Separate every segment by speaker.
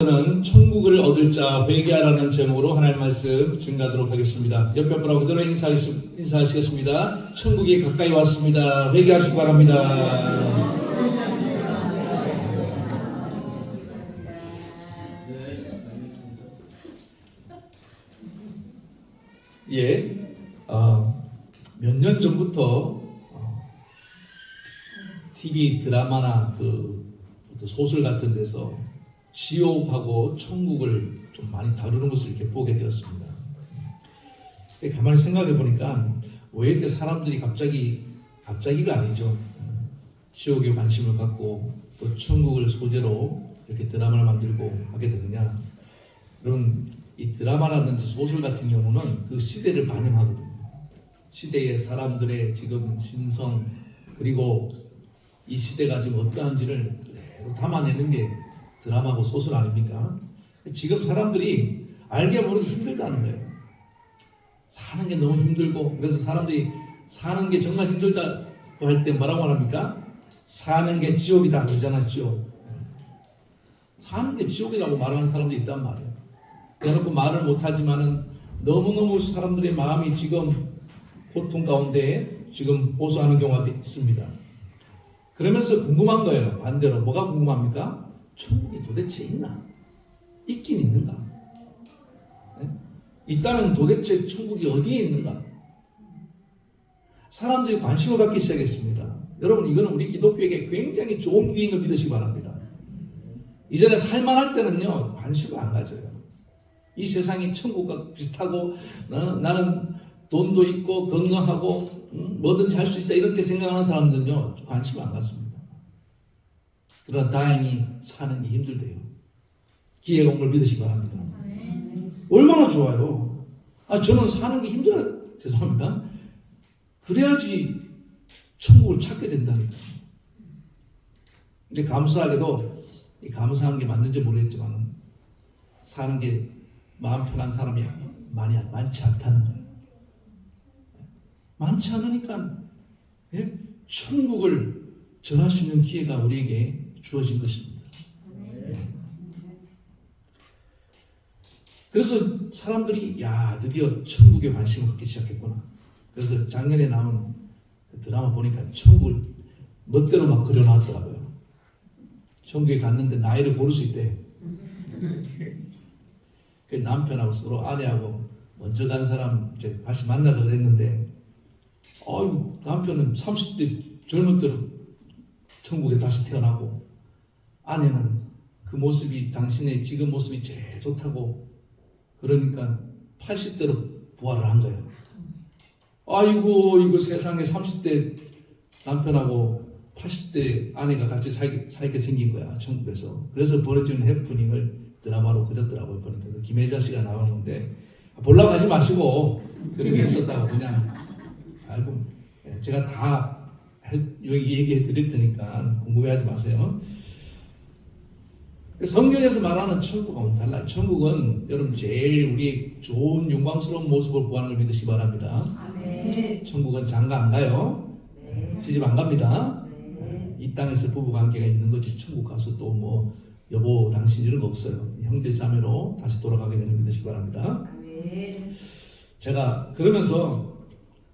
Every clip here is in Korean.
Speaker 1: 저는 천국을 얻을 자 회개하라는 제목으로 하나님 말씀 증가하도록 하겠습니다. 옆에 분하고 그대로 인사하시겠습니다. 천국이 가까이 왔습니다. 회개하시기 바랍니다. 예, 몇 년 전부터 TV 드라마나 소설 같은 데서 지옥하고 천국을 좀 많이 다루는 것을 이렇게 보게 되었습니다. 가만히 생각해 보니까 왜 이렇게 사람들이 갑자기가 아니죠. 지옥에 관심을 갖고 또 천국을 소재로 이렇게 드라마를 만들고 하게 되느냐. 여러분, 이 드라마라든지 소설 같은 경우는 그 시대를 반영하거든요. 시대의 사람들의 지금 신성 그리고 이 시대가 지금 어떠한지를 그대로 담아내는 게 드라마고 소설 아닙니까? 지금 사람들이 알게 모르게 힘들다는 거예요. 사는 게 너무 힘들고, 그래서 사람들이 사는 게 정말 힘들다고 할 때 뭐라고 합니까? 사는 게 지옥이다 그러잖아. 지옥. 사는 게 지옥이라고 말하는 사람도 있단 말이에요. 그래놓고 말을 못하지만은 너무너무 사람들의 마음이 지금 고통 가운데 지금 호소하는 경우가 있습니다. 그러면서 궁금한 거예요. 반대로 뭐가 궁금합니까? 천국이 도대체 있나? 있긴 있는가? 네? 있다면 도대체 천국이 어디에 있는가? 사람들이 관심을 갖기 시작했습니다. 여러분, 이거는 우리 기독교에게 굉장히 좋은 기회인 걸 믿으시기 바랍니다. 이전에 살만할 때는요, 관심을 안 가져요. 이 세상이 천국과 비슷하고 나는 돈도 있고 건강하고 뭐든지 할 수 있다 이렇게 생각하는 사람들은요, 관심 안 갖습니다. 그러나 다행히 사는 게 힘들대요. 기회가 온 걸 믿으시기 바랍니다. 얼마나 좋아요. 저는 사는 게 힘들어요. 죄송합니다. 그래야지 천국을 찾게 된다니까요. 근데 감사하게도 감사한 게 맞는지 모르겠지만 사는 게 마음 편한 사람이 많지 않다는 거예요. 많지 않으니까 천국을 전할 수 있는 기회가 우리에게 주어진 것입니다. 그래서 사람들이 드디어 천국에 관심을 갖기 시작했구나. 그래서 작년에 나온 드라마 보니까 천국을 멋대로 막 그려놨더라고요. 천국에 갔는데 나이를 고를 수 있대. 그 남편하고 서로 아내하고 먼저 간 사람 이제 다시 만나서 그랬는데, 남편은 30대 젊은 때로 천국에 다시 태어나고, 아내는 그 모습이 당신의 지금 모습이 제일 좋다고, 그러니까 80대로 부활을 한 거예요. 아이고, 이거 세상에 30대 남편하고 80대 아내가 같이 살게 생긴 거야, 천국에서. 그래서 벌어지는 해프닝을 드라마로 그렸더라고요. 보니까 김혜자 씨가 나오는데, 보려고 하지 마시고 그런 게 있었다고 그냥 알고, 제가 다 여기 얘기해 드릴 테니까 궁금해하지 마세요. 성경에서 말하는 천국은 달라요. 천국은 여러분 제일 우리의 좋은 영광스러운 모습을 보하는 걸 믿으시기 바랍니다. 아멘. 천국은 장가 안 가요. 네. 시집 안 갑니다. 네. 이 땅에서 부부 관계가 있는 거지 천국 가서 또 뭐 여보 당신 이런 거 없어요. 형제 자매로 다시 돌아가게 되는 믿으시기 바랍니다. 아멘. 제가 그러면서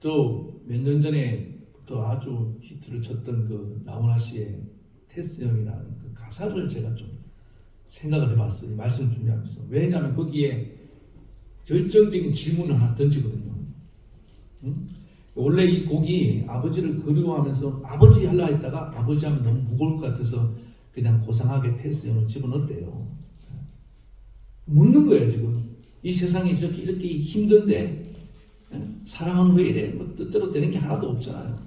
Speaker 1: 또 몇 년 전에부터 아주 히트를 쳤던 그 나훈아 씨의 테스 형이라는 그 가사를 제가 좀 생각을 해봤어요. 말씀 준비하면서. 왜냐하면 거기에 결정적인 질문을 하나 던지거든요. 원래 이 곡이 아버지를 그리워하면서 아버지 하려 했다가 아버지 하면 너무 무거울 것 같아서 그냥 고상하게 테스 형을 집어넣었대요. 묻는 거예요, 지금. 이 세상이 이렇게 힘든데 사랑은 왜 이래? 뭐 뜻대로 되는 게 하나도 없잖아요.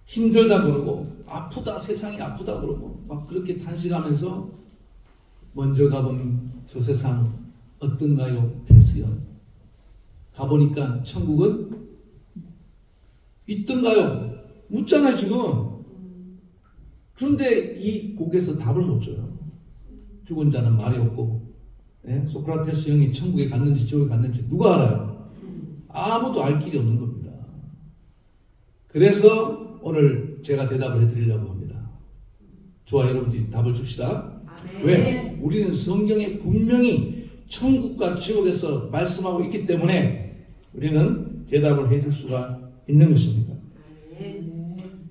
Speaker 1: 힘들다 그러고 아프다, 세상이 아프다 그러고 막 그렇게 탄식하면서 먼저 가본 저 세상 어떤가요? 테스연. 가보니까 천국은 있던가요? 묻잖아요, 지금. 그런데 이 곡에서 답을 못 줘요. 죽은 자는 말이 없고, 소크라테스 형이 천국에 갔는지 지옥에 갔는지 누가 알아요? 아무도 알 길이 없는 겁니다. 그래서 오늘 제가 대답을 해드리려고 합니다. 좋아, 여러분들이 답을 줍시다. 왜? 우리는 성경에 분명히 천국과 지옥에서 말씀하고 있기 때문에 우리는 대답을 해줄 수가 있는 것입니다.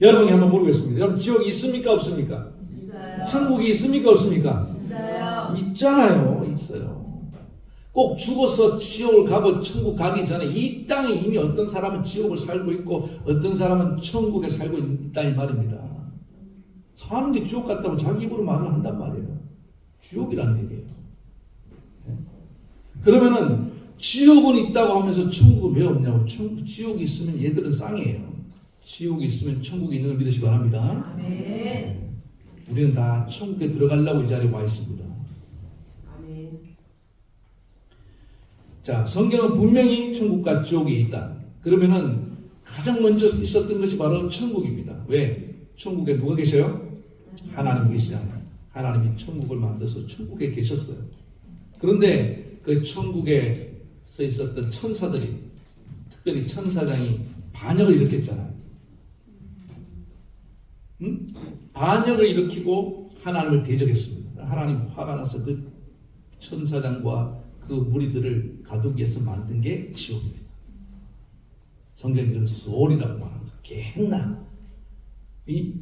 Speaker 1: 여러분이 한번 물어보겠습니다. 여러분 지옥이 있습니까? 없습니까?
Speaker 2: 있어요.
Speaker 1: 천국이 있습니까? 없습니까?
Speaker 2: 있어요.
Speaker 1: 있잖아요. 있어요. 꼭 죽어서 지옥을 가고 천국 가기 전에 이 땅에 이미 어떤 사람은 지옥을 살고 있고 어떤 사람은 천국에 살고 있다 이 말입니다. 사는데 지옥 갔다고 자기 입으로 말을 한단 말이에요. 지옥이라는 얘기예요. 그러면은 지옥은 있다고 하면서 천국은 왜 없냐고. 지옥이 있으면 얘들은 쌍이에요. 지옥이 있으면 천국이 있는 걸 믿으시기 바랍니다.
Speaker 2: 아멘.
Speaker 1: 우리는 다 천국에 들어가려고 이 자리에 와 있습니다.
Speaker 2: 아멘.
Speaker 1: 자, 성경은 분명히 천국과 지옥이 있다. 그러면은 가장 먼저 있었던 것이 바로 천국입니다. 왜? 천국에 누가 계셔요? 하나님 계시잖아요. 하나님이 천국을 만들어서 천국에 계셨어요. 그런데 그 천국에 서 있었던 천사들이, 특별히 천사장이 반역을 일으켰잖아요. 반역을 일으키고 하나님을 대적했습니다. 하나님 화가 나서 그 천사장과 그 무리들을 가두기에서 만든 게 지옥입니다. 성경이 그걸 소리라고 말합니다. 게hen나. 이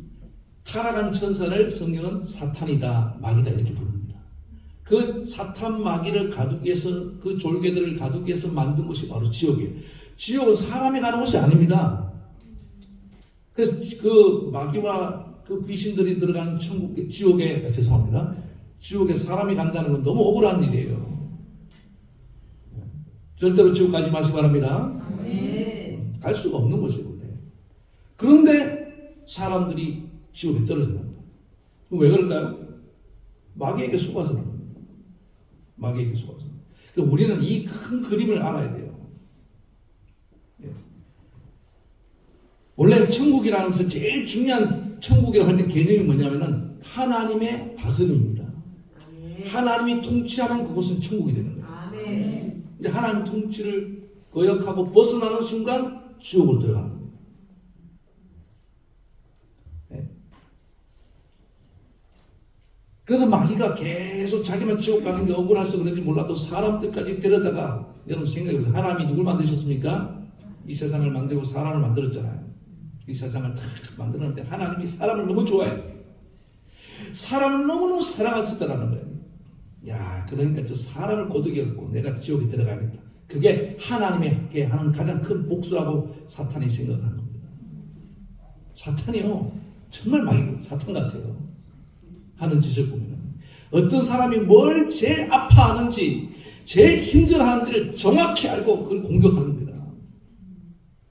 Speaker 1: 타락한 천사를 성경은 사탄이다, 마귀다 이렇게 부릅니다. 그 사탄 마귀를 가두기 위해서, 그 졸개들을 가두기 위해서 만든 것이 바로 지옥이에요. 지옥은 사람이 가는 곳이 아닙니다. 그래서 그 마귀와 그 귀신들이 들어간 지옥에, 죄송합니다. 지옥에 사람이 간다는 건 너무 억울한 일이에요. 절대로 지옥 가지 마시기 바랍니다. 갈 수가 없는 곳이에요, 원래. 그런데 사람들이 지옥에 떨어진다. 왜 그럴까요? 마귀에게 속아서 그럽니다. 마귀에게 속아서. 그러니까 우리는 이 큰 그림을 알아야 돼요. 원래 천국이라는 것은 제일 중요한, 천국이라고 할 때 개념이 뭐냐면은 하나님의 다스림입니다. 하나님이 통치하는 그곳은 천국이 되는 거예요.
Speaker 2: 아멘.
Speaker 1: 이제 하나님 통치를 거역하고 벗어나는 순간 지옥으로 들어가는 겁니다. 네. 그래서 마귀가 계속 자기만 지옥 가는 게 억울해서 그런지 몰라도 사람들까지 데려다가, 여러분 생각해보세요. 하나님이 누굴 만드셨습니까? 이 세상을 만들고 사람을 만들었잖아요. 이 세상을 다 만들었는데 하나님이 사람을 너무 좋아해요. 사람을 너무너무 사랑하셨다라는 거예요. 야, 그러니까 저 사람을 고독이었고 내가 지옥에 들어가야겠다. 그게 하나님에게 하는 가장 큰 복수라고 사탄이 생각하는 겁니다. 사탄이요, 정말 마귀 사탄 같아요. 하는 짓을 보면 어떤 사람이 뭘 제일 아파하는지, 제일 힘들어하는지를 정확히 알고 그걸 공격하는 겁니다.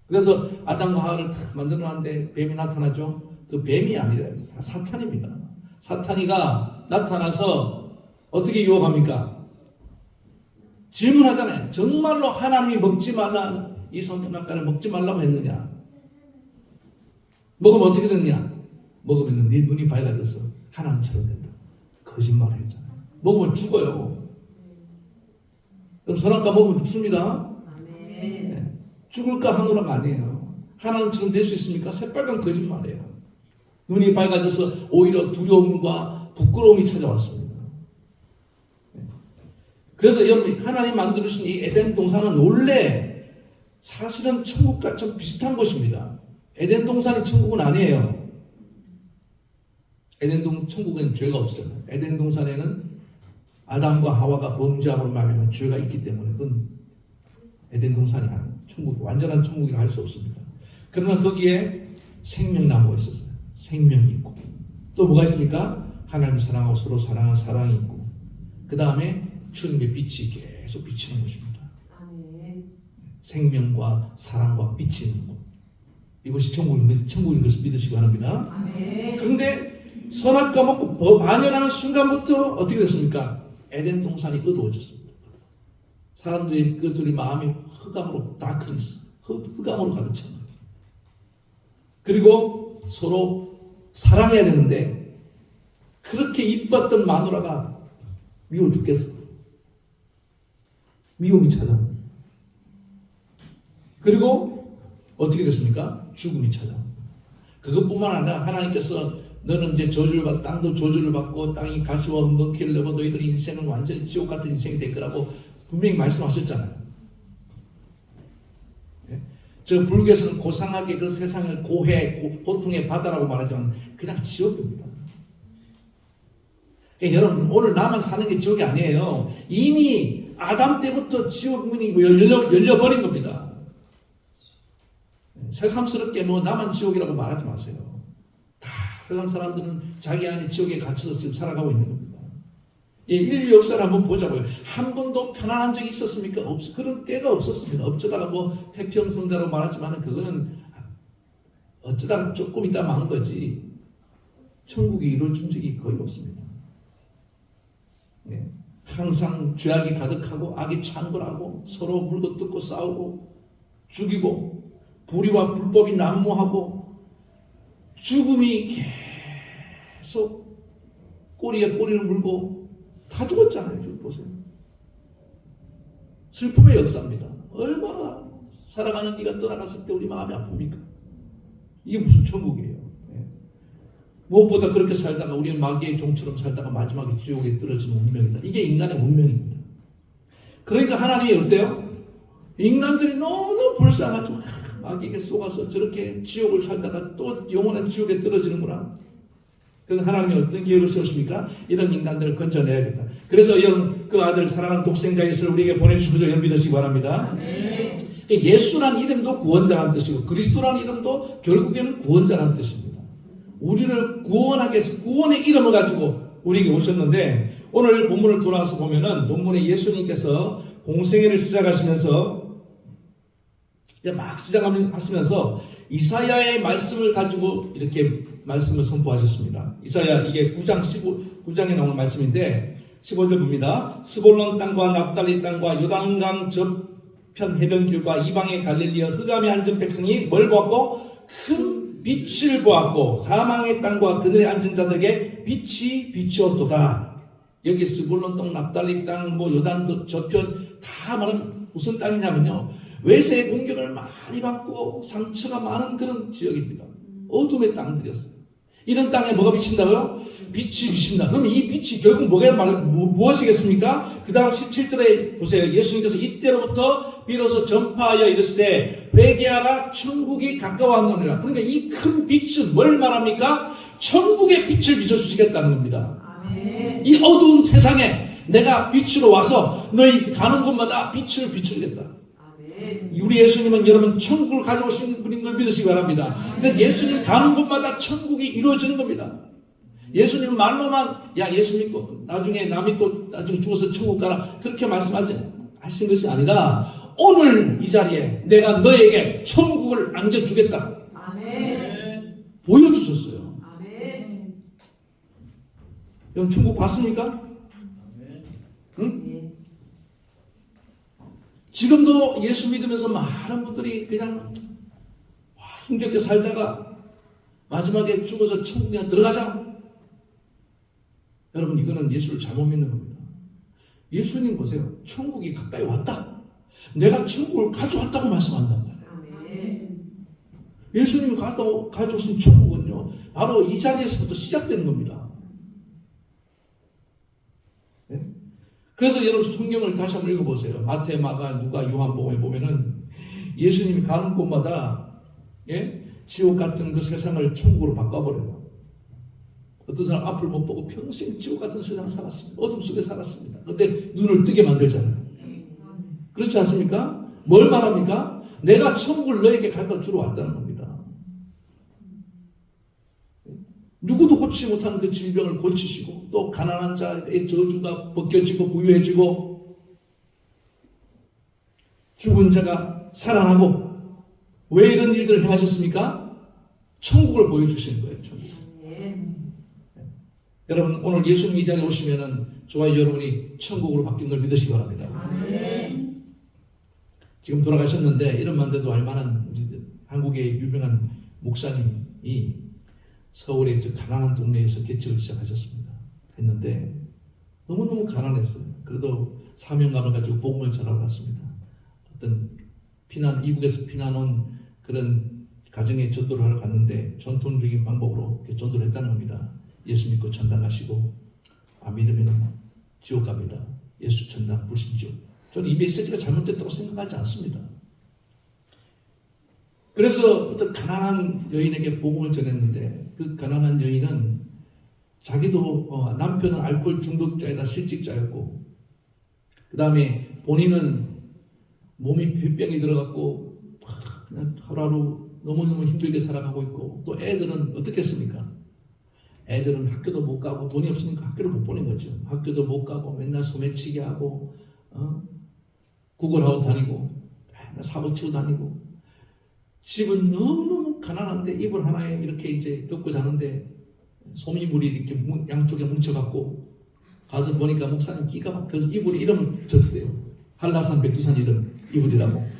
Speaker 1: 그래서 아담과 하와를 딱 만들어놨는데 뱀이 나타나죠. 그 뱀이 아니라 사탄입니다. 사탄이가 나타나서 어떻게 유혹합니까? 질문하잖아요. 정말로 하나님이 먹지 말라, 이 선악과를 먹지 말라고 했느냐? 먹으면 어떻게 됐냐? 먹으면 네 눈이 밝아져서 하나님처럼 된다. 거짓말을 했잖아요. 먹으면 죽어요. 그럼 선악과 먹으면 죽습니다.
Speaker 2: 아멘.
Speaker 1: 죽을까 하노라가 아니에요. 하나님처럼 될 수 있습니까? 새빨간 거짓말이에요. 눈이 밝아져서 오히려 두려움과 부끄러움이 찾아왔습니다. 그래서 여러분, 하나님 만들으신 이 에덴 동산은 원래 사실은 천국과 좀 비슷한 곳입니다. 에덴 동산이 천국은 아니에요. 천국에는 죄가 없잖아요. 에덴 동산에는 아담과 하와가 범죄함으로 말하면 죄가 있기 때문에 그건 에덴 동산이 아니에요. 천국, 완전한 천국이라 할 수 없습니다. 그러나 거기에 생명나무가 있었어요. 생명이 있고 또 뭐가 있습니까? 하나님 사랑하고 서로 사랑하는 사랑이 있고 그 다음에 주님의 빛이 계속 비치는 것입니다.
Speaker 2: 아멘.
Speaker 1: 생명과 사랑과 빛이 있는 곳. 이것이 천국인 것을 믿으시기 바랍니다.
Speaker 2: 아멘.
Speaker 1: 그런데 선악과 먹고 반역하는 순간부터 어떻게 됐습니까? 에덴 동산이 어두워졌습니다. 사람들이 그들이 마음이 흑암으로 흑암으로 가득 찼습니다. 그리고 서로 사랑해야 되는데 그렇게 이뻤던 마누라가 미워 죽겠어. 미움이 찾아옵니다. 그리고 어떻게 됐습니까? 죽음이 찾아옵니다. 그것뿐만 아니라 하나님께서 너는 이제 저주를 받, 땅도 저주를 받고 땅이 가시와 엉겅퀴를 내고 너희들의 인생은 완전히 지옥 같은 인생이 될 거라고 분명히 말씀하셨잖아요. 예? 저 불교에서는 고상하게 그 세상을 고해, 고통의 바다라고 말하지만 그냥 지옥입니다. 그러니까 여러분 오늘 나만 사는 게 지옥이 아니에요. 이미 아담 때부터 지옥 문이 열려버린 겁니다. 새삼스럽게 뭐 나만 지옥이라고 말하지 마세요. 다 세상 사람들은 자기 안에 지옥에 갇혀서 지금 살아가고 있는 겁니다. 예, 인류 역사를 한번 보자고요. 한 번도 편안한 적이 있었습니까? 그런 때가 없었습니다. 어쩌다가 뭐 태평성대로 말하지만 그거는 어쩌다가 조금 있다 망한 거지 천국이 이루어진 적이 거의 없습니다. 예, 항상 죄악이 가득하고 악이 창궐하고 서로 물고 뜯고 싸우고 죽이고 불의와 불법이 난무하고 죽음이 계속 꼬리에 꼬리를 물고 다 죽었잖아요. 지금 보세요. 슬픔의 역사입니다. 얼마나 사랑하는 이가 떠나갔을 때 우리 마음이 아픕니까? 이게 무슨 천국이에요. 예. 무엇보다 그렇게 살다가 우리는 마귀의 종처럼 살다가 마지막에 지옥에 떨어지는 운명이다. 이게 인간의 운명입니다. 그러니까 하나님이 어때요? 인간들이 너무 불쌍하죠. 마귀에게 속아서 저렇게 지옥을 살다가 또 영원한 지옥에 떨어지는구나. 그래서 하나님이 어떤 계획을 세우십니까? 이런 인간들을 건져내야겠다. 그래서 여러분 그 아들 사랑하는 독생자 예수를 우리에게 보내주시고 여러분 믿으시기 바랍니다.
Speaker 2: 네.
Speaker 1: 예수란 이름도 구원자라는 뜻이고 그리스도라는 이름도 결국에는 구원자라는 뜻입니다. 우리를 구원하기 위해서 구원의 이름을 가지고 우리에게 오셨는데 오늘 본문을 돌아와서 보면은 본문에 예수님께서 공생애를 시작하시면서 막 시작하시면서 이사야의 말씀을 가지고 이렇게 말씀을 선포하셨습니다. 이사야 이게 9장에 나오는 말씀인데 15절 봅니다. 스볼론 땅과 납달리 땅과 요단강 저편 해변길과 이방의 갈릴리와 흑암에 앉은 백성이 뭘 보았고 큰 빛을 보았고 사망의 땅과 그들의 앉은 자들에게 빛이 비추었도다. 여기 스볼론 땅, 납달리 땅, 뭐 요단 저편 다 말하는 무슨 땅이냐면요. 외세의 공격을 많이 받고 상처가 많은 그런 지역입니다. 어둠의 땅들이었어요. 이런 땅에 뭐가 비친다고요? 빛이 비친다. 그럼 이 빛이 결국 무엇이겠습니까? 그 다음 17절에 보세요. 예수님께서 이때로부터 비로소 전파하여 이르실 때 회개하라 천국이 가까워하느니라. 그러니까 이 큰 빛은 뭘 말합니까? 천국의 빛을 비춰주시겠다는 겁니다.
Speaker 2: 아멘.
Speaker 1: 이 어두운 세상에 내가 빛으로 와서 너희 가는 곳마다 빛을 비추겠다. 우리 예수님은 여러분 천국을 가져오신 분인 걸 믿으시기 바랍니다. 그러니까 예수님 가는 곳마다 천국이 이루어지는 겁니다. 예수님은 말로만 야 예수 믿고 나중에 나 믿고 나중에 죽어서 천국 가라 그렇게 말씀하신 것이 아니라 오늘 이 자리에 내가 너에게 천국을 안겨주겠다.
Speaker 2: 아멘.
Speaker 1: 보여주셨어요.
Speaker 2: 아멘.
Speaker 1: 여러분 천국 봤습니까? 응?
Speaker 2: 네.
Speaker 1: 지금도 예수 믿으면서 많은 분들이 그냥 힘겹게 살다가 마지막에 죽어서 천국에 들어가자. 여러분 이거는 예수를 잘못 믿는 겁니다. 예수님 보세요. 천국이 가까이 왔다. 내가 천국을 가져왔다고 말씀한단 말이에요.
Speaker 2: 아멘.
Speaker 1: 예수님이 가져오신 천국은요. 바로 이 자리에서부터 시작되는 겁니다. 네? 그래서 여러분 성경을 다시 한번 읽어보세요. 마태, 마가, 누가, 요한복음에 보면은 예수님이 가는 곳마다 지옥 같은 그 세상을 천국으로 바꿔버려요. 어떤 사람 앞을 못 보고 평생 지옥 같은 세상을 살았습니다. 어둠 속에 살았습니다. 그런데 눈을 뜨게 만들잖아요. 그렇지 않습니까? 뭘 말합니까? 내가 천국을 너에게 갖다 주러 왔다는 겁니다. 누구도 고치지 못하는 그 질병을 고치시고 또 가난한 자의 저주가 벗겨지고 부유해지고 죽은 자가 살아나고 왜 이런 일들을 행하셨습니까? 천국을 보여주시는 거예요. 천국. 여러분 오늘 예수님 이 자리에 오시면은 저와 여러분이 천국으로 바뀐 걸 믿으시기 바랍니다.
Speaker 2: 아멘.
Speaker 1: 지금 돌아가셨는데 이런만 돼도 알만한 한국의 유명한 목사님이 서울의 저 가난한 동네에서 개척을 시작하셨습니다. 했는데 너무너무 가난했어요. 그래도 사명감을 가지고 복음을 전하러 갔습니다. 어떤 이북에서 피난 온 그런 가정에 전도를 하러 갔는데 전통적인 방법으로 이렇게 전도를 했다는 겁니다. 예수 믿고 천당 가시고 안 믿으면 지옥 갑니다. 예수 천당 불신지옥. 저는 이 메시지가 잘못됐다고 생각하지 않습니다. 그래서 어떤 가난한 여인에게 복음을 전했는데 그 가난한 여인은 자기도 남편은 알코올 중독자이다 실직자였고 그 다음에 본인은 몸이 폐병이 들어갔고 그냥 하루하루 너무너무 힘들게 살아가고 있고 또 애들은 어떻게 했습니까? 애들은 학교도 못 가고 돈이 없으니까 학교를 못 보낸 거죠. 학교도 못 가고 맨날 소매치기 하고 구걸하고 다니고 맨날 사고치고 다니고 집은 너무너무 가난한데 이불 하나에 이렇게 이제 덮고 자는데 소미물이 이렇게 양쪽에 뭉쳐갖고 가서 보니까 목사님 기가 막 그래서 이불이 이름을 적대요. 한라산 백두산 이름 이불이라고.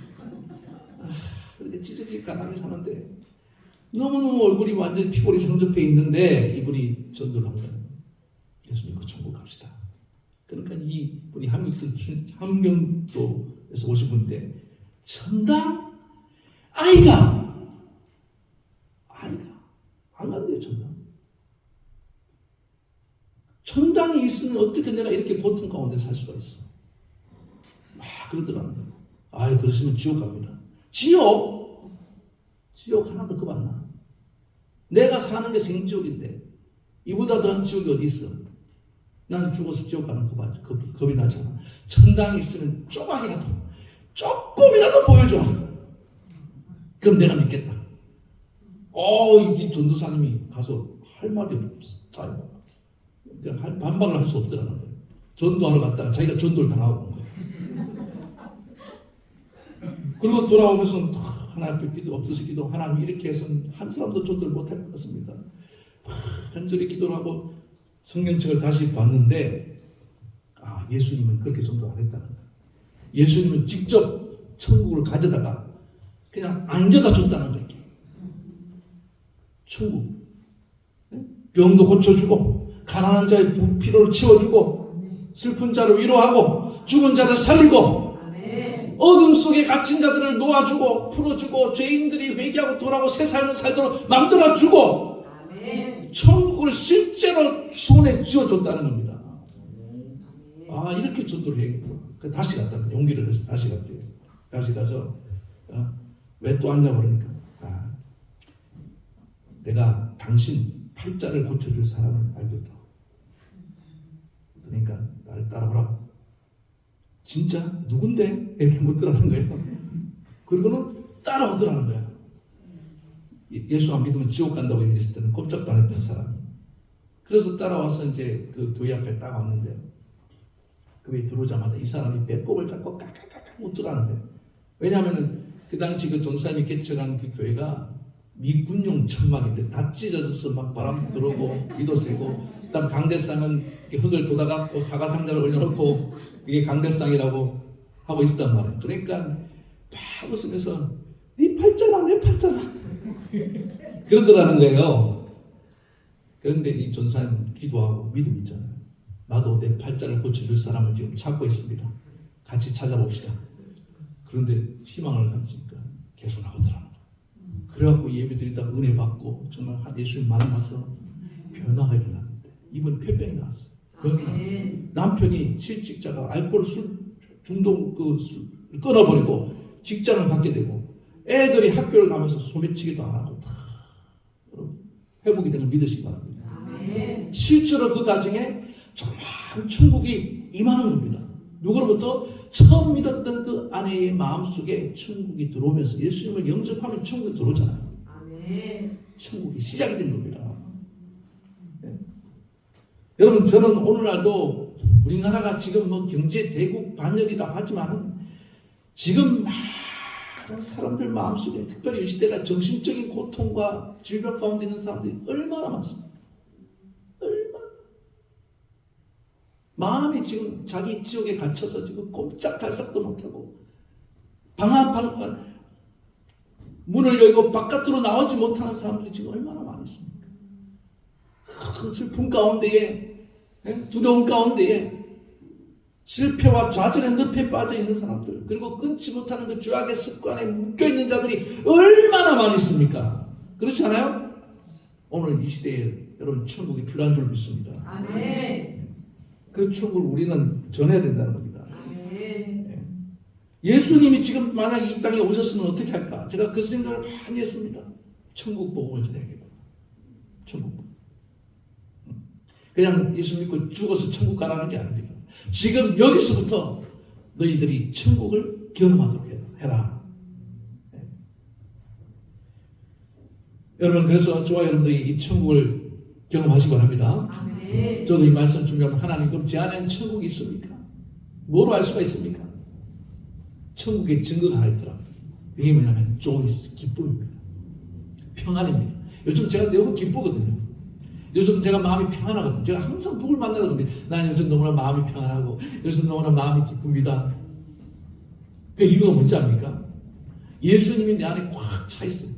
Speaker 1: 그렇게 찢어지게 가난하게 사는데 너무너무 얼굴이 완전히 피골이 상접해 있는데 이분이 전도를 한 거예요. 예수 믿고 천국 갑시다. 그러니까 이분이 함경도에서 오신 분인데 천당 아이가 안 간대요. 천당이 있으면 어떻게 내가 이렇게 고통 가운데 살 수가 있어. 막 그러더라는 거예요. 아이 그러시면 지옥 갑니다. 지옥 하나 더 그만나. 내가 사는 게 생지옥인데 이보다 더한 지옥이 어디 있어? 나는 죽어서 지옥 가는 거 맞아. 겁이 나잖아. 천당이 있으면 조금이라도 보여줘. 그럼 내가 믿겠다. 이 전도사님이 가서 할 말이 없어. 반박을 할 수 없더라는 거예요. 전도하러 갔다가 자기가 전도를 당하고 온 거예요. 그리고 돌아오면서 하나님 앞에 엎드려서 기도 하나님 이렇게 해서는 한 사람도 전도를 못할 것 같습니다. 간절히 기도를 하고 성경책을 다시 봤는데 예수님은 그렇게 전도 안 했다는 거예요. 예수님은 직접 천국을 가져다가 그냥 안겨다 줬다는 거예요. 천국. 병도 고쳐주고 가난한 자의 필요를 채워주고 슬픈 자를 위로하고 죽은 자를 살리고 어둠 속에 갇힌 자들을 놓아주고 풀어주고 죄인들이 회개하고 돌아오고 새 삶을 살도록 만들어주고 천국을 실제로 손에 쥐어줬다는 겁니다. 이렇게 전도를 해야겠구나. 다시 갔다. 용기를 내서 다시 갔대요. 다시 가서 왜 또 왔냐 그러니까 내가 당신 팔자를 고쳐줄 사람을 알겠다. 그러니까 나를 따라오라고. 진짜 누군데? 이렇게 묻더라는 거예요. 그리고는 따라오더라는 거야. 예수 안 믿으면 지옥 간다고 얘기했을 때는 꼼짝도 안 했던 사람이. 그래서 따라와서 이제 그 교회 앞에 딱 왔는데 교회에 들어오자마자 이 사람이 배꼽을 잡고 깍깍깍 웃더라는 거예요. 왜냐하면은 그 당시 그 전사님이 개척한 그 교회가 미군용 천막인데 다 찢어져서 막 바람 들어오고 비도 새고 그다음 강대상은 흙을 돋아갖고 사과 상자를 올려놓고 그게 강대상이라고 하고 있었단 말이에요. 그러니까 막 웃으면서 네 팔자라 내 팔자라 그러더라는 거예요. 그런데 이 전사님 기도하고 믿음 있잖아요. 나도 내 팔자를 고쳐줄 사람을 지금 찾고 있습니다. 같이 찾아봅시다. 그런데 희망을 가지니까 계속 나오더라고요. 그래갖고 예배드리다가 은혜 받고 정말 예수님 만나서 변화가 일어났는데 이번 폐병이 나왔어요. 병이 나왔어요. 남편이 실직자가 알코올 술 중독 술 끊어버리고 직장을 갖게 되고 애들이 학교를 가면서 소매치기도 안 하고 다 회복이 되는 걸 믿으시기 바랍니다. 실제로 그 가정에 정말 천국이 임하는 겁니다. 누구로부터? 처음 믿었던 그 아내의 마음속에 천국이 들어오면서 예수님을 영접하면 천국이 들어오잖아요. 천국이 시작이 된 겁니다. 네. 여러분 저는 오늘날도 우리나라가 지금 뭐 경제 대국 반열이라고 하지만 지금 많은 사람들 마음속에 특별히 이 시대가 정신적인 고통과 질병 가운데 있는 사람들이 얼마나 많습니까? 마음이 지금 자기 지옥에 갇혀서 지금 꼼짝달싹도 못하고 문을 열고 바깥으로 나오지 못하는 사람들이 지금 얼마나 많이 있습니까? 그 슬픔 가운데에 두려움 가운데에 실패와 좌절의 늪에 빠져 있는 사람들, 그리고 끊지 못하는 그 죄악의 습관에 묶여 있는 자들이 얼마나 많이 있습니까? 그렇지 않아요? 오늘 이 시대에 여러분 천국이 필요한 줄 믿습니다.
Speaker 2: 아멘.
Speaker 1: 그 천국을 우리는 전해야 된다는 겁니다.
Speaker 2: 아멘.
Speaker 1: 예수님이 지금 만약 이 땅에 오셨으면 어떻게 할까? 제가 그 생각을 많이 했습니다. 천국 복음을 전해야겠다. 천국 복음. 그냥 예수 믿고 죽어서 천국 가라는 게 아닙니다. 지금 여기서부터 너희들이 천국을 경험하도록 해라. 네. 여러분, 그래서 저와 여러분들이 이 천국을 경험하시기 바랍니다.
Speaker 2: 아멘.
Speaker 1: 저도 이 말씀 준비하면 하나님, 그럼 제 안에는 천국이 있습니까? 뭐로 알 수가 있습니까? 천국의 증거가 하나 있더라고요. 이게 뭐냐면 조이스, 기쁨입니다. 평안입니다. 요즘 제가 너무 기쁘거든요. 요즘 제가 마음이 평안하거든요. 제가 항상 누굴 만나도 그럽니다. 나는 요즘 너무나 마음이 평안하고 요즘 너무나 마음이 기쁩니다. 그 이유가 뭔지 압니까? 예수님이 내 안에 꽉 차 있어요.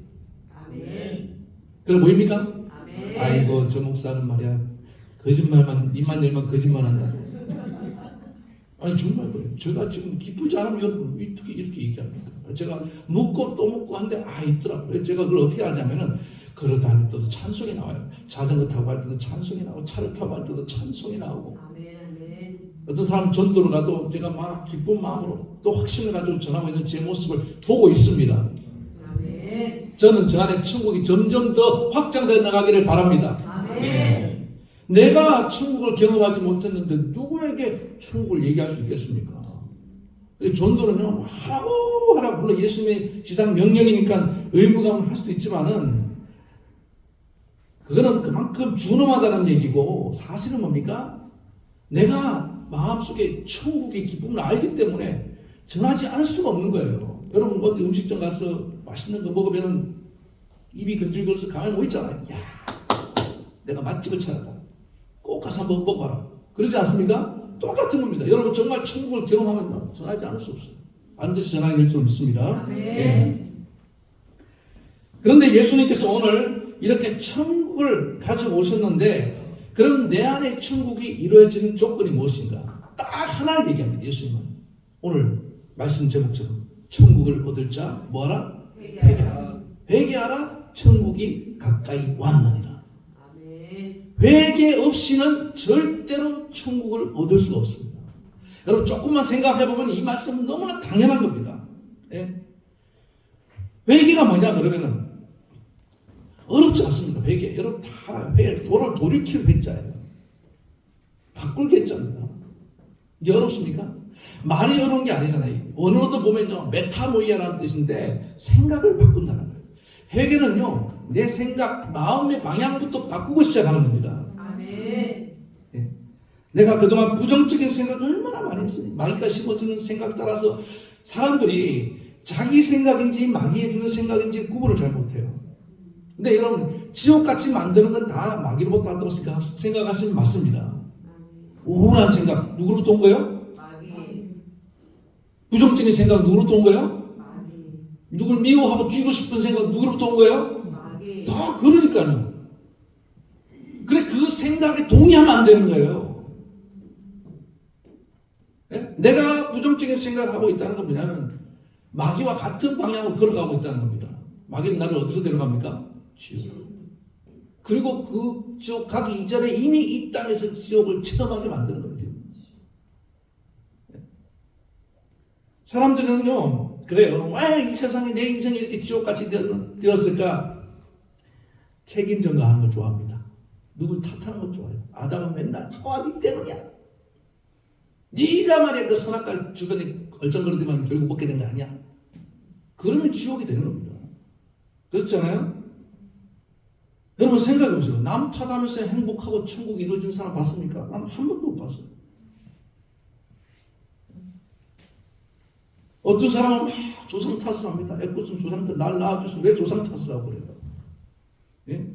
Speaker 2: 아멘.
Speaker 1: 그럼 뭐입니까?
Speaker 2: 아멘.
Speaker 1: 아이고 저 목사는 말이야 거짓말만 입만 열면 거짓말한다. 아니 정말 그래요. 제가 지금 기쁘지 않으면 여러분 어떻게 이렇게 얘기합니까? 제가 묻고 또 묻고 하는데 있더라고요. 제가 그걸 어떻게 하냐면은 걸어다닐 때도 찬송이 나와요. 자전거 타고 할 때도 찬송이 나오고 차를 타고 할 때도 찬송이 나오고.
Speaker 2: 아멘. 아멘.
Speaker 1: 어떤 사람은 전도를 가도 제가 막 기쁜 마음으로 또 확신을 가지고 전하고 있는 제 모습을 보고 있습니다.
Speaker 2: 아멘.
Speaker 1: 저는 저 안에 천국이 점점 더 확장되어 나가기를 바랍니다.
Speaker 2: 아멘.
Speaker 1: 내가 천국을 경험하지 못했는데 누구에게 천국을 얘기할 수 있겠습니까? 전도는요 하라고 물론 예수님의 지상 명령이니까 의무감을 할 수도 있지만은 그거는 그만큼 준엄하다는 얘기고 사실은 뭡니까? 내가 마음속에 천국의 기쁨을 알기 때문에 전하지 않을 수가 없는 거예요. 여러분 어디 음식점 가서 맛있는 거 먹으면 입이 근질거려서 가만히 뭐 있잖아요. 야, 내가 맛집을 찾았다. 꼭 가서 한번 먹어봐라. 그러지 않습니까? 똑같은 겁니다. 여러분 정말 천국을 경험하면 전하지 않을 수 없어요. 반드시 전하게 될 줄 믿습니다.
Speaker 2: 아멘.
Speaker 1: 예. 그런데 예수님께서 오늘 이렇게 천국을 가지고 오셨는데 그럼 내 안에 천국이 이루어지는 조건이 무엇인가? 딱 하나를 얘기합니다. 예수님은 오늘 말씀 제목처럼 천국을 얻을 자 뭐하라? 회개하라. 회개하라. 천국이 가까이 왔느니라.
Speaker 2: 아멘.
Speaker 1: 회개 없이는 절대로 천국을 얻을 수가 없습니다. 여러분 조금만 생각해보면 이 말씀은 너무나 당연한 겁니다. 예? 회개가 뭐냐 그러면은 어렵지 않습니다. 회개. 여러분 다 알아요. 회개. 도를 돌이킬 회자예요. 바꿀 회자입니다. 이게 어렵습니까? 말이 어려운 게 아니잖아요. 언어도 보면요. 메타노이아라는 뜻인데 생각을 바꾼다는 거예요. 회개는요. 내 생각, 마음의 방향부터 바꾸고 시작하는 겁니다.
Speaker 2: 아멘.
Speaker 1: 예. 내가 그동안 부정적인 생각을 얼마나 많이 했어요. 마귀가 심어주는 생각 따라서 사람들이 자기 생각인지 마귀에 주는 생각인지 구분을 잘 못해요. 근데 여러분 지옥같이 만드는 건 다 마귀로부터 한다고 생각하시면 맞습니다. 우울한 생각 누구로부터 온 거예요?
Speaker 2: 마귀.
Speaker 1: 부정적인 생각 누구로부터 온 거예요?
Speaker 2: 마귀.
Speaker 1: 누굴 미워하고 죽이고 싶은 생각 누구로부터 온 거예요?
Speaker 2: 마귀.
Speaker 1: 다 그러니까요. 그래 그 생각에 동의하면 안 되는 거예요. 예? 내가 부정적인 생각을 하고 있다는 건 뭐냐면 마귀와 같은 방향으로 걸어가고 있다는 겁니다. 마귀는 나를 어디로 데려갑니까? 지옥. 그리고 그 지옥 가기 이전에 이미 이 땅에서 지옥을 체험하게 만드는 거죠. 사람들은요, 그래요. 왜 이 세상에 내 인생이 이렇게 지옥같이 되었을까? 책임 전가하는 걸 좋아합니다. 누굴 탓하는 걸 좋아해요. 아담은 맨날 너와 니 때문이야. 네가 말이야 그 선악과 주변에 얼쩡거리더만 결국 먹게 된 거 아니야. 그러면 지옥이 되는 겁니다. 그렇잖아요? 여러분 생각해보세요. 남 탓하면서 행복하고 천국이 이루어지는 사람 봤습니까? 난 한 번도 못 봤어요. 어떤 사람은 막 조상 탓을 합니다. 애꿎은 조상 탓, 날 낳아주신 왜 조상 탓을 하고 그래요? 예?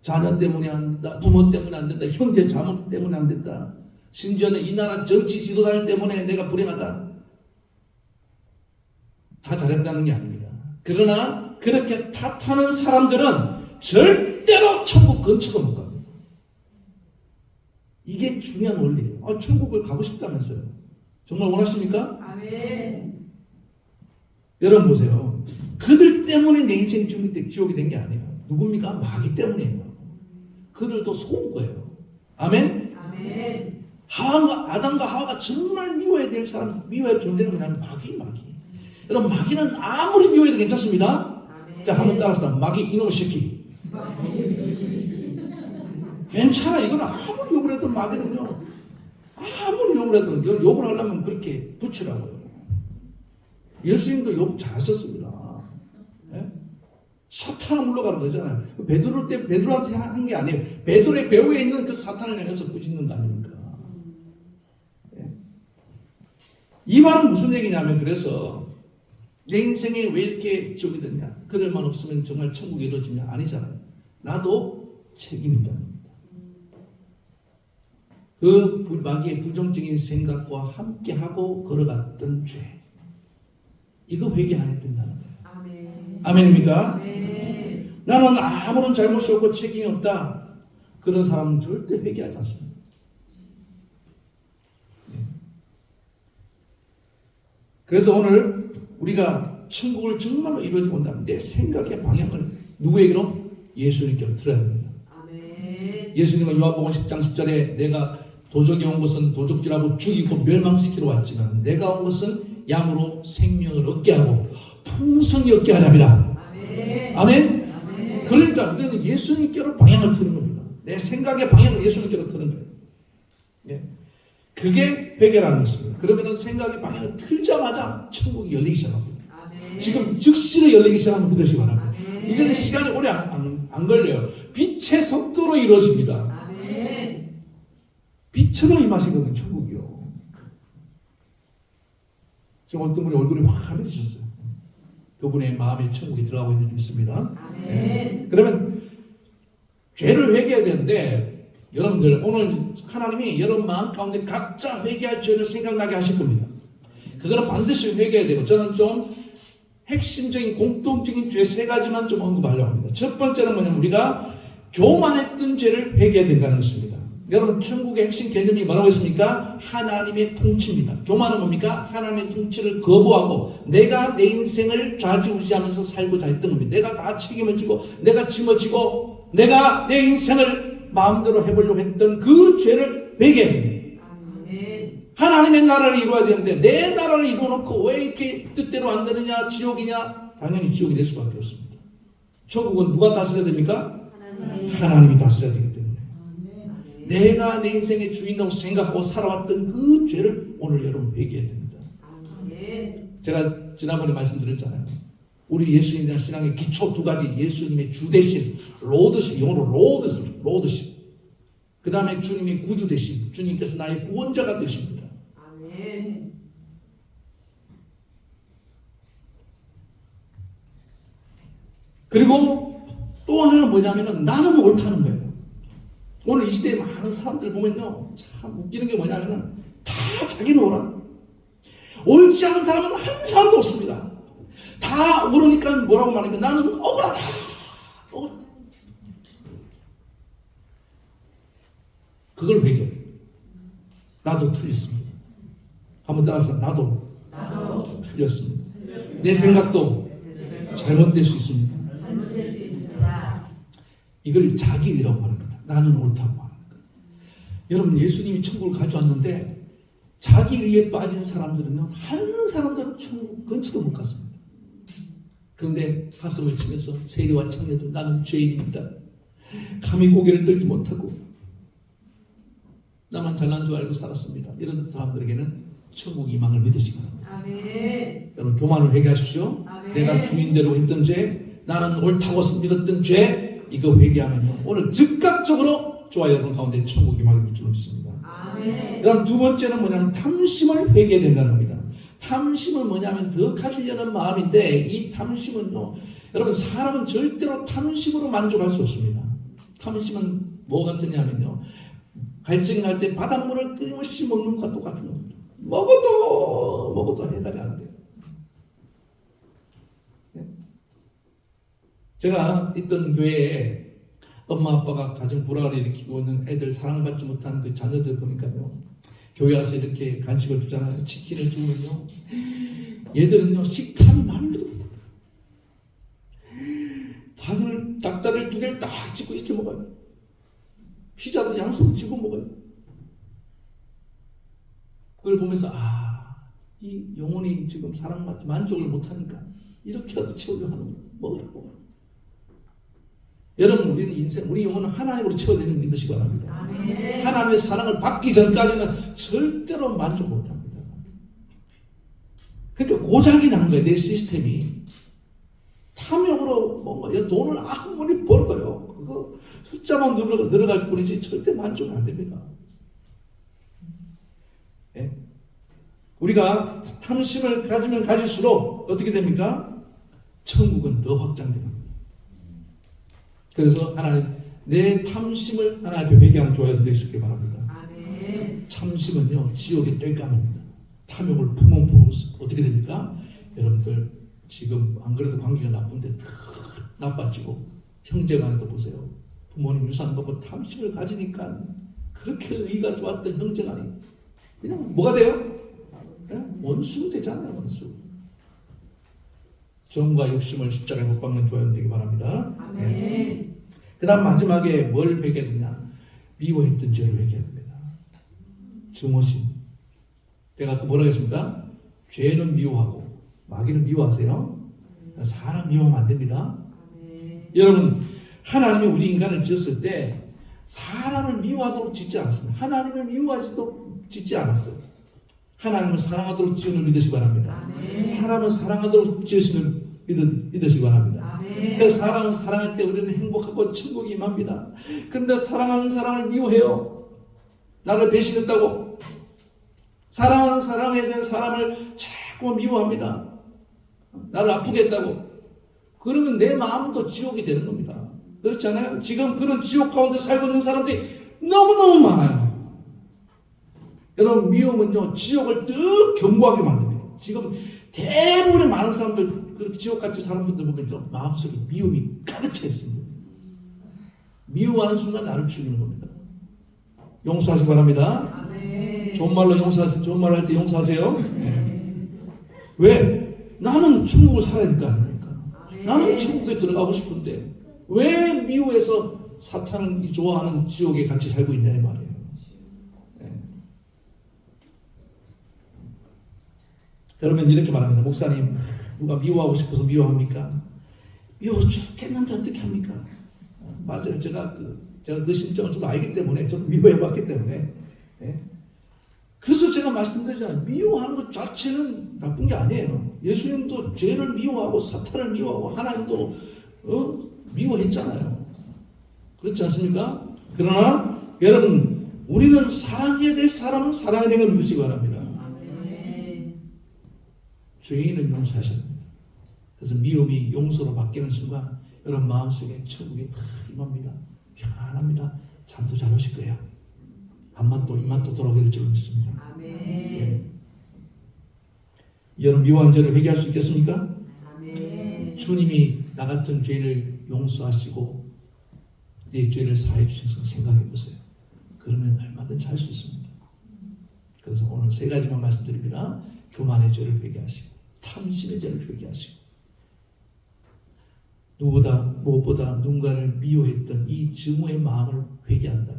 Speaker 1: 자녀 때문에 안 된다, 부모 때문에 안 된다, 형제 자매 때문에 안 된다. 심지어는 이 나라 정치 지도자들 때문에 내가 불행하다. 다 잘했다는 게 아닙니다. 그러나 그렇게 탓하는 사람들은 절대로 천국 근처도 못 갑니다. 이게 중요한 원리예요. 천국을 가고 싶다면서요. 정말 원하십니까?
Speaker 2: 아멘.
Speaker 1: 여러분 보세요. 그들 때문에 내 인생이 지옥이 된 게 아니에요. 누굽니까? 마귀 때문이에요. 그들도 속은 거예요. 아멘?
Speaker 2: 아멘.
Speaker 1: 아담과 하와가 정말 미워야 될 사람, 미워야 존재는 뭐냐면 마귀. 여러분, 마귀는 아무리 미워해도 괜찮습니다.
Speaker 2: 아멘.
Speaker 1: 자, 한번 따라합시다. 마귀 이놈 새끼. 괜찮아. 이건 아무리 욕을 해도 마귀는요. 아무리 욕을 해도 욕을 하려면 그렇게 붙이라고요. 예수님도 욕 잘하셨습니다. 예? 사탄을 물러가는 거잖아요. 베드로한테 한 게 아니에요. 베드로의 배후에 있는 그 사탄을 향해서 꾸짖는 거 아닙니까? 예? 이 말은 무슨 얘기냐면 그래서 내 인생에 왜 이렇게 지옥이 됐냐? 그들만 없으면 정말 천국이 이루어지냐? 아니잖아요. 나도 책임이 있다는 겁니다. 그 마귀의 부정적인 생각과 함께하고 걸어갔던 죄. 이거 회개 안 해야 된다는 거예요.
Speaker 2: 아멘.
Speaker 1: 아멘입니까?
Speaker 2: 아멘.
Speaker 1: 나는 아무런 잘못이 없고 책임이 없다. 그런 사람은 절대 회개하지 않습니다. 그래서 오늘 우리가 천국을 정말로 이루어지고 온다면 내 생각의 방향을 누구에게로? 예수님께로 들어야 됩니다.
Speaker 2: 아멘.
Speaker 1: 예수님은 요한복음 10장 10절에 내가 도적이 온 것은 도적질하고 죽이고 멸망시키러 왔지만 내가 온 것은 양으로 생명을 얻게 하고 풍성히 얻게 하렵니다.
Speaker 2: 아멘.
Speaker 1: 아멘?
Speaker 2: 아멘.
Speaker 1: 그러니까 우리는 예수님께로 방향을 트는 겁니다. 내 생각의 방향을 예수님께로 트는 거예요. 예. 그게 회개라는 것입니다. 그러면 생각의 방향을 틀자마자 천국이 열리기 시작합니다.
Speaker 2: 아멘.
Speaker 1: 지금 즉시로 열리기 시작하면 믿으시기 바랍니다.
Speaker 2: 아멘.
Speaker 1: 이거는 시간이 오래 안 걸려요. 빛의 속도로 이루어집니다.
Speaker 2: 아멘.
Speaker 1: 빛으로 임하시거든요, 천국이요. 지금 어떤 분이 얼굴이 확 하얘지셨어요. 그분의 마음에 천국이 들어가고 있는 줄 믿습니다.
Speaker 2: 아멘.
Speaker 1: 그러면 죄를 회개해야 되는데 여러분들 오늘 하나님이 여러분 마음 가운데 각자 회개할 죄를 생각나게 하실 겁니다. 그거는 반드시 회개해야 되고 저는 좀 핵심적인 공통적인 죄 세 가지만 좀 언급하려고 합니다. 첫 번째는 뭐냐면 우리가 교만했던 죄를 회개해야 된다는 것입니다. 여러분 천국의 핵심 개념이 뭐라고 했습니까? 하나님의 통치입니다. 교만은 뭡니까? 하나님의 통치를 거부하고 내가 내 인생을 좌지우지하면서 살고자 했던 겁니다. 내가 다 책임을 지고 내가 짊어지고 내가 내 인생을 마음대로 해보려고 했던 그 죄를 회개해야 됩니다.
Speaker 2: 아멘.
Speaker 1: 하나님의 나라를 이루어야 되는데 내 나라를 이루어놓고 왜 이렇게 뜻대로 안 되느냐? 지옥이냐? 당연히 지옥이 될 수밖에 없습니다. 천국은 누가 다스려야 됩니까?
Speaker 2: 하나님.
Speaker 1: 하나님이 다스려야 되기 때문에
Speaker 2: 아멘.
Speaker 1: 내가 내 인생의 주인이라고 생각하고 살아왔던 그 죄를 오늘 여러분 회개해야 됩니다.
Speaker 2: 아멘.
Speaker 1: 제가 지난번에 말씀드렸잖아요. 우리 예수님에 대한 신앙의 기초 두 가지. 예수님의 주대신, 로드십, 영어로 로드십. 그 다음에 주님의 구주대신, 주님께서 나의 구원자가 되십니다.
Speaker 2: 아멘.
Speaker 1: 그리고 또 하나는 뭐냐면은 나는 옳다는 거예요. 오늘 이 시대에 많은 사람들 보면요, 참 웃기는 게 뭐냐면은 다 자기는 옳아. 옳지 않은 사람은 한 사람도 없습니다. 다 옳으니까 뭐라고 말하니까 나는 억울하다. 억울하다. 그걸 회개해. 나도 틀렸습니다. 한번 따라합시다. 나도 틀렸습니다. 내 생각도 잘못될 수 있습니다.
Speaker 2: 잘못될 수 있습니다.
Speaker 1: 이걸 자기의라고 말합니다. 나는 옳다고 말합니다. 여러분 예수님이 천국을 가져왔는데 자기의에 빠진 사람들은요 한 사람도 천국 근처도 못 갔습니다. 그런데 가슴을 치면서 세리와 청년들 나는 죄인입니다. 감히 고개를 들지 못하고 나만 잘난 줄 알고 살았습니다. 이런 사람들에게는 천국 희망을 믿으시기 바랍니다.
Speaker 2: 아멘.
Speaker 1: 여러분 교만을 회개하십시오.
Speaker 2: 아멘.
Speaker 1: 내가 주인대로 했던 죄, 나는 옳다고 믿었던 죄, 이거 회개하면요 오늘 즉각적으로 저와 여러분 가운데 천국 희망을 믿을 줄 믿습니다.
Speaker 2: 아멘.
Speaker 1: 그다음 두 번째는 뭐냐면 탐심을 회개해야 된다는 겁니다. 탐심은 뭐냐면 더 가지려는 마음인데 이 탐심은요 여러분 사람은 절대로 탐심으로 만족할 수 없습니다. 탐심은 뭐 같으냐면요 갈증이 날 때 바닷물을 끊임없이 먹는 것과 똑같은 겁니다. 먹어도 해결이 안 돼요. 제가 있던 교회에 엄마 아빠가 가정 불화를 일으키고 있는 애들 사랑받지 못하는 그 자녀들 보니까요 교회 와서 이렇게 간식을 주잖아요. 치킨을 주면요. 얘들은요, 식탐이 말로도 못합니다. 다들 닭다리를 2개를 딱 찍고 이렇게 먹어요. 피자도 양손 쥐고 먹어요. 그걸 보면서 이 영혼이 지금 사람 만족을 못하니까 이렇게라도 채우려 하는 거예요. 먹으라고. 여러분, 우리는 우리 영혼은 하나님으로 채워야 되는 믿으시기 바랍니다.
Speaker 2: 아멘.
Speaker 1: 하나님의 사랑을 받기 전까지는 절대로 만족 못합니다. 그러니까 고장이 난 거예요. 내 시스템이. 탐욕으로 뭔가 돈을 아무리 벌어도요, 그거 숫자만 늘어갈 뿐이지 절대 만족은 안 됩니다. 예? 우리가 탐심을 가지면 가질수록 어떻게 됩니까? 천국은 더 확장됩니다. 그래서 하나님, 내 탐심을 하나님 앞에 회개하는 조회를 낼수 있게 바랍니다.
Speaker 2: 아멘.
Speaker 1: 탐심은요, 지옥의 땔감입니다. 탐욕을 품으면 어떻게 됩니까? 여러분들 지금 안 그래도 관계가 나쁜데 더 나빠지고, 형제간에도 보세요. 부모님 유산 받고 탐심을 가지니까 그렇게 의가 좋았던 형제간이 그냥 뭐가 돼요? 그냥 원수 되잖아요. 원수. 정과 욕심을 십자가에 못 박는 조연 되기 바랍니다.
Speaker 2: 아멘.
Speaker 1: 그 다음 마지막에 뭘 회개해야 되냐? 미워했던 죄를 회개해야 됩니다. 증오심. 제가 또 뭐라고 했습니까? 죄는 미워하고 마귀는 미워하세요. 사람 미워하면 안 됩니다.
Speaker 2: 아멘.
Speaker 1: 여러분, 하나님이 우리 인간을 지었을 때 사람을 미워하도록 짓지 않았습니다. 하나님을 미워하지도록 짓지 않았어요. 하나님을 사랑하도록 지은 믿으시기 바랍니다.
Speaker 2: 아멘.
Speaker 1: 사람을 사랑하도록 지으시는 믿으시기 바랍니다.
Speaker 2: 아멘.
Speaker 1: 그 사람을 사랑할 때 우리는 행복하고 천국이 임합니다. 그런데 사랑하는 사람을 미워해요. 나를 배신했다고. 사랑하는 사람에 대한 사람을 자꾸 미워합니다. 나를 아프게 했다고. 그러면 내 마음도 지옥이 되는 겁니다. 그렇지 않아요? 지금 그런 지옥 가운데 살고 있는 사람들이 너무너무 많아요. 여러분, 미움은요, 지옥을 더 견고하게 만듭니다. 지금 대부분의 많은 사람들, 그렇게 지옥같이 사는 분들 보면요, 마음속에 미움이 가득 차 있습니다. 미워하는 순간 나를 죽이는 겁니다. 용서하시기 바랍니다.
Speaker 2: 아멘.
Speaker 1: 좋은 말로 좋은 말 할 때 용서하세요. 왜? 나는 천국을 살아야 될 거 아닙니까? 나는 천국에 들어가고 싶은데 왜 미워해서 사탄을 좋아하는 지옥에 같이 살고 있냐 이 말이에요. 여러분, 이렇게 말합니다. 목사님, 누가 미워하고 싶어서 미워합니까? 미워 죽겠는데 어떻게 합니까? 맞아요. 제가 그 심정을 저도 알기 때문에, 저도 미워해봤기 때문에. 그래서 제가 말씀드리잖아요. 미워하는 것 자체는 나쁜 게 아니에요. 예수님도 죄를 미워하고 사탄을 미워하고 하나님도 미워했잖아요. 그렇지 않습니까? 그러나 여러분, 우리는 사랑해야 될 사람은 사랑해야 되는 걸 믿으시기 바랍니다. 죄인은 용서하셔야 됩니다. 그래서 미움이 용서로 바뀌는 순간 여러분 마음속에 천국이 다 임합니다. 편안합니다. 잠도 잘 오실 거예요. 밥맛도 입맛도 돌아오게 될 줄 믿습니다.
Speaker 2: 아멘.
Speaker 1: 여러분, 미워한 죄를 회개할 수 있겠습니까?
Speaker 2: 아멘.
Speaker 1: 주님이 나 같은 죄를 용서하시고 내 죄를 사해 주셔서 생각해 보세요. 그러면 얼마든지 할 수 있습니다. 그래서 오늘 3가지만 말씀드립니다. 교만의 죄를 회개하시고, 탐심의 죄를 회개하시고, 무엇보다 누군가를 미워했던 이 증오의 마음을 회개한다.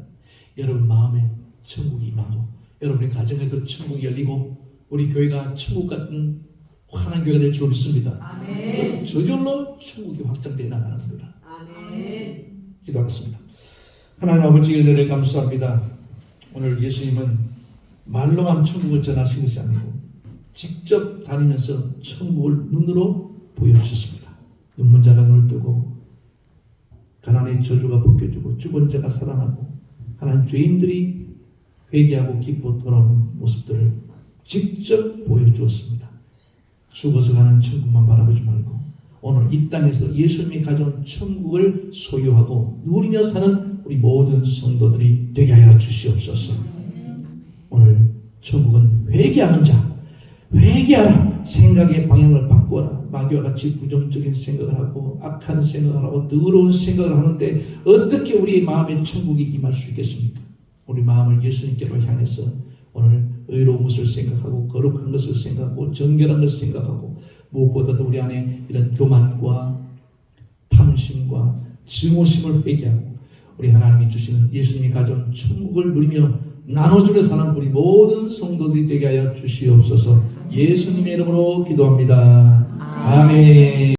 Speaker 1: 여러분 마음에 천국이 임하고, 여러분의 가정에도 천국이 열리고, 우리 교회가 천국 같은 환한 교회가 될 줄 믿습니다.
Speaker 2: 아멘.
Speaker 1: 저절로 천국이 확장되어 나가는 겁니다.
Speaker 2: 아멘.
Speaker 1: 기도하겠습니다. 하나님 아버지, 은혜를 감사합니다. 오늘 예수님은 말로만 천국을 전하신 것이 아니고 직접 다니면서 천국을 눈으로 보여주셨습니다. 눈먼 자가 눈을 뜨고, 가난의 저주가 벗겨지고, 죽은 자가 살아나고, 하나님 죄인들이 회개하고 기뻐 돌아오는 모습들을 직접 보여주었습니다. 죽어서 가는 천국만 바라보지 말고 오늘 이 땅에서 예수님이 가져온 천국을 소유하고 누리며 사는 우리 모든 성도들이 되게 하여 주시옵소서. 오늘 천국은 회개하는 자, 회개하라. 생각의 방향을 바꿔라. 마귀와 같이 부정적인 생각을 하고 악한 생각을 하고 더러운 생각을 하는데 어떻게 우리의 마음에 천국이 임할 수 있겠습니까? 우리 마음을 예수님께로 향해서 오늘 의로운 것을 생각하고 거룩한 것을 생각하고 정결한 것을 생각하고 무엇보다도 우리 안에 이런 교만과 탐심과 증오심을 회개하고 우리 하나님이 주시는 예수님이 가져온 천국을 누리며 나눠주며 사는 우리 모든 성도들이 되게 하여 주시옵소서. 예수님의 이름으로 기도합니다. 아멘.